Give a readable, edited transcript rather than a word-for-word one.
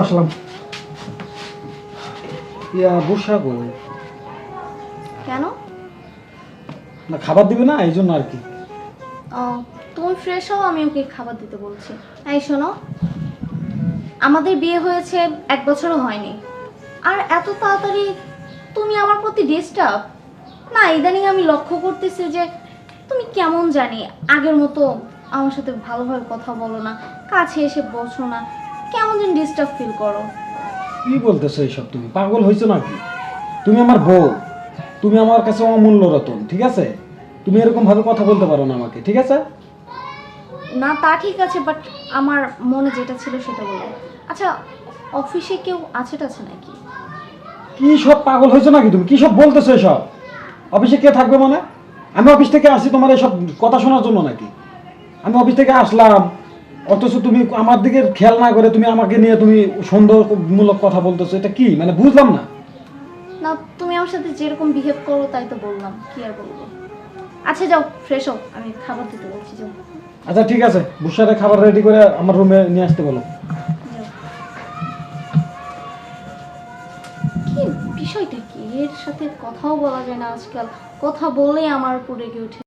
আসলাম। বসা গো, কেন? না খাবার দিবে না এই জন্য আর কি। ও, তুমি ফ্রেশ হও, আমি ওকে খাবার দিতে বলছি। এই শোনো, আমাদের বিয়ে হয়েছে 1 বছরও হয়নি, আর এত তাড়াতাড়ি তুমি আমার প্রতি ডিস্টার্ব? না, ইদানিং আমি লক্ষ্য করতেছি যে তুমি কেমন জানি আগের মতো আমার সাথে ভালোভাবে কথা বলো না, কাছে এসে বসো না, কেমন যেন ডিস্টার্ব ফিল করো। কি বলতেছো এইসব? তুমি পাগল হয়েছো নাকি? তুমি আমার বউ, তুমি আমার কাছে অমূল্য রতন, ঠিক আছে? তুমি এরকম ভাবে কথা বলতে পারো না আমাকে, ঠিক আছে? না তা ঠিক আছে, বাট আমার মনে যেটা ছিল সেটা বলো। আচ্ছা, অফিসে কেউ আছে টাছে নাকি? কি সব পাগল হয়েছো নাকি তুমি? কি সব বলতেছো এসব? অফিসে কে থাকবে মানে? আমি অফিস থেকে আসছি তোমার এসব কথা শোনার জন্য নাকি? আমি অফিস থেকে আসলাম, অথচ তুমি আমার দিকে খেয়াল না করে তুমি আমাকে নিয়ে তুমি সন্দেহমূলক কথা বলতেছো, এটা কি মানে? বুঝলাম না। না, তুমি আমার সাথে যেরকম বিহেভ করো তাই তো বললাম, কি আর বলবো। আচ্ছা যাও, ফ্রেশ হও, আমি খাবার দিতে বলছি, যাও। আচ্ছা ঠিক আছে, বুসারে খাবার রেডি করে আমার রুমে নিয়ে আসতে বলো। যাও। কি বিষয়টা কি? এর সাথে কথাও বলা যায় না আজকাল, কথা বলে আমার উপর রেগে ওঠে।